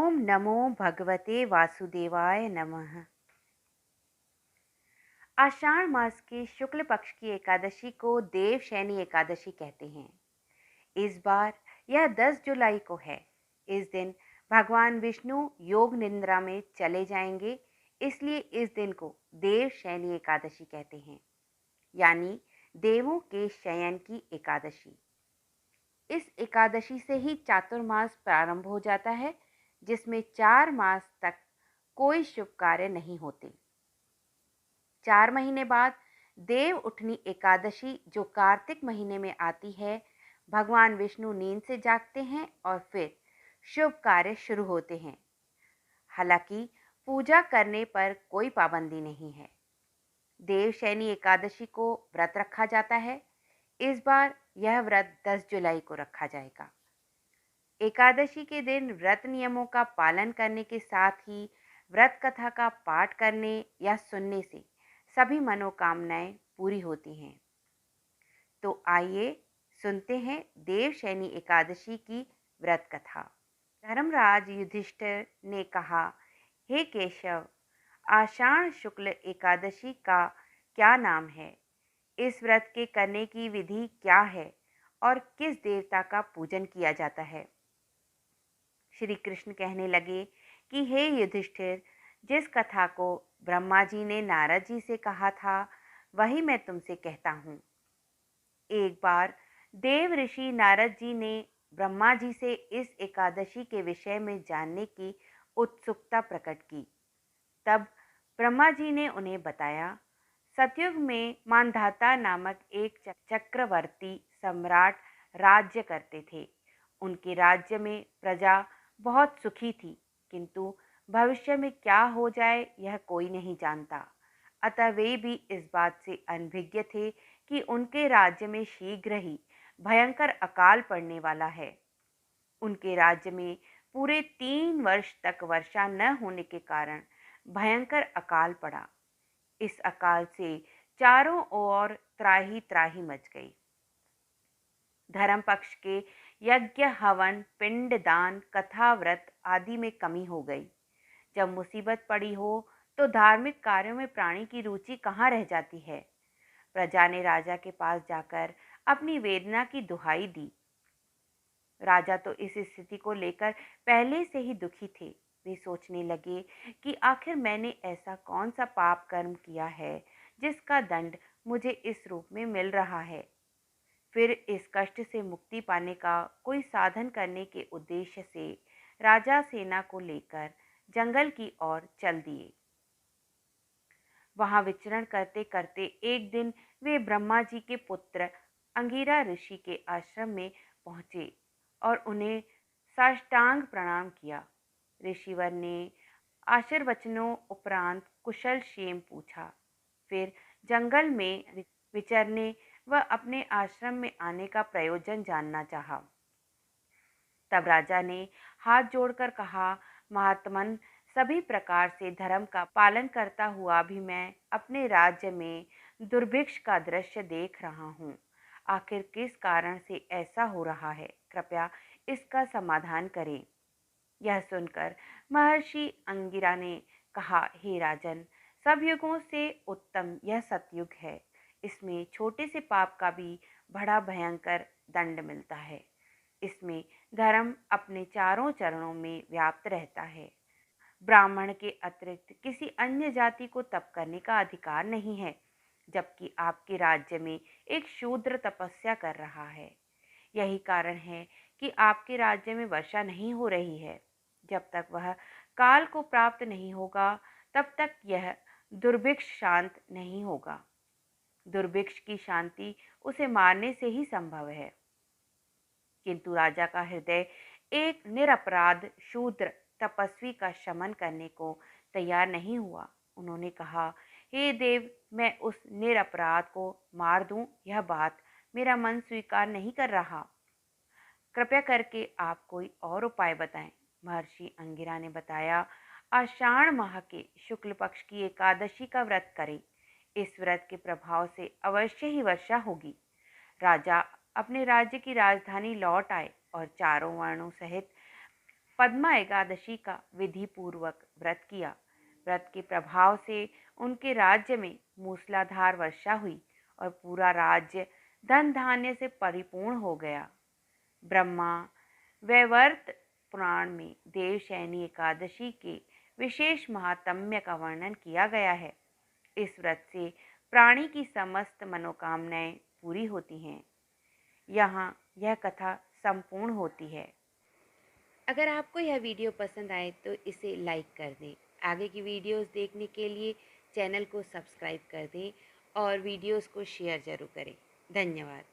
ओम नमो भगवते वासुदेवाय नमः। आषाढ़ मास के शुक्ल पक्ष की एकादशी को देवशयनी एकादशी कहते हैं। इस बार यह 10 जुलाई को है। इस दिन भगवान विष्णु योग निद्रा में चले जाएंगे, इसलिए इस दिन को देवशयनी एकादशी कहते हैं, यानी देवों के शयन की एकादशी। इस एकादशी से ही चातुर्मास प्रारंभ हो जाता है, जिसमें 4 मास तक कोई शुभ कार्य नहीं होते। 4 महीने बाद देव उठनी एकादशी, जो कार्तिक महीने में आती है, भगवान विष्णु नींद से जागते हैं और फिर शुभ कार्य शुरू होते हैं। हालांकि पूजा करने पर कोई पाबंदी नहीं है। देवशयनी एकादशी को व्रत रखा जाता है। इस बार यह व्रत 10 जुलाई को रखा जाएगा। एकादशी के दिन व्रत नियमों का पालन करने के साथ ही व्रत कथा का पाठ करने या सुनने से सभी मनोकामनाएं पूरी होती हैं। तो आइए सुनते हैं देवशयनी एकादशी की व्रत कथा। धर्मराज युधिष्ठिर ने कहा, हे केशव, आषाढ़ शुक्ल एकादशी का क्या नाम है? इस व्रत के करने की विधि क्या है और किस देवता का पूजन किया जाता है? श्री कृष्ण कहने लगे कि हे युधिष्ठिर, जिस कथा को ब्रह्मा जी ने नारद जी से कहा था, वही मैं तुमसे कहता हूँ। एक बार देव ऋषि नारद जी ने ब्रह्मा जी से इस एकादशी के विषय में जानने की उत्सुकता प्रकट की। तब ब्रह्मा जी ने उन्हें बताया, सतयुग में मानधाता नामक एक चक्रवर्ती सम्राट राज्य करते थे। उनके राज्य में प्रजा बहुत सुखी थी, किंतु भविष्य में क्या हो जाए यह कोई नहीं जानता। अतः वे भी इस बात से अनभिज्ञ थे कि उनके राज्य में शीघ्र ही भयंकर अकाल पड़ने वाला है। उनके राज्य में पूरे 3 वर्ष तक वर्षा न होने के कारण भयंकर अकाल पड़ा। इस अकाल से चारों ओर त्राही त्राही मच गई। धर्म पक्ष के यज्ञ, हवन, पिंड दान, कथा, व्रत आदि में कमी हो गई। जब मुसीबत पड़ी हो तो धार्मिक कार्यों में प्राणी की रुचि कहाँ रह जाती है। प्रजा ने राजा के पास जाकर अपनी वेदना की दुहाई दी। राजा तो इस स्थिति को लेकर पहले से ही दुखी थे। वे सोचने लगे कि आखिर मैंने ऐसा कौन सा पाप कर्म किया है जिसका दंड मुझे इस रूप में मिल रहा है। फिर इस कष्ट से मुक्ति पाने का कोई साधन करने के उद्देश्य से राजा सेना को लेकर जंगल की ओर चल दिए। वहां विचरण करते करते एक दिन वे ब्रह्मा जी के पुत्र अंगिरा ऋषि के आश्रम में पहुंचे और उन्हें साष्टांग प्रणाम किया। ऋषिवर ने आशीर्वचनों उपरांत कुशल क्षेम पूछा। फिर जंगल में विचरने व अपने आश्रम में आने का प्रयोजन जानना चाहा। तब राजा ने हाथ जोड़कर कहा, महात्मन, सभी प्रकार से धर्म का पालन करता हुआ भी मैं अपने राज्य में दुर्भिक्ष का दृश्य देख रहा हूँ। आखिर किस कारण से ऐसा हो रहा है? कृपया इसका समाधान करें। यह सुनकर महर्षि अंगिरा ने कहा, हे राजन, सब युगों से उत्तम यह सतयुग है। इसमें छोटे से पाप का भी बड़ा भयंकर दंड मिलता है। इसमें धर्म अपने चारों चरणों में व्याप्त रहता है। ब्राह्मण के अतिरिक्त किसी अन्य जाति को तप करने का अधिकार नहीं है, जबकि आपके राज्य में एक शूद्र तपस्या कर रहा है। यही कारण है कि आपके राज्य में वर्षा नहीं हो रही है। जब तक वह काल को प्राप्त नहीं होगा, तब तक यह दुर्भिक्ष शांत नहीं होगा। दुर्भिक्ष की शांति उसे मारने से ही संभव है। किंतु राजा का हृदय एक निरपराध शूद्र तपस्वी का शमन करने को तैयार नहीं हुआ। उन्होंने कहा, हे देव, मैं उस निरपराध को मार दूं, यह बात मेरा मन स्वीकार नहीं कर रहा। कृपया करके आप कोई और उपाय बताएं। महर्षि अंगिरा ने बताया, आषाढ़ माह के शुक्ल पक्ष की एकादशी का व्रत करें। इस व्रत के प्रभाव से अवश्य ही वर्षा होगी। राजा अपने राज्य की राजधानी लौट आए और चारों वर्णों सहित पद्मा एकादशी का विधि पूर्वक व्रत किया। व्रत के प्रभाव से उनके राज्य में मूसलाधार वर्षा हुई और पूरा राज्य धन धान्य से परिपूर्ण हो गया। ब्रह्मा वैवर्त पुराण में देवशयनी एकादशी के विशेष महात्म्य का वर्णन किया गया है। इस व्रत से प्राणी की समस्त मनोकामनाएं पूरी होती हैं। यहाँ यह कथा संपूर्ण होती है। अगर आपको यह वीडियो पसंद आए तो इसे लाइक कर दें। आगे की वीडियोस देखने के लिए चैनल को सब्सक्राइब कर दें और वीडियोस को शेयर ज़रूर करें। धन्यवाद।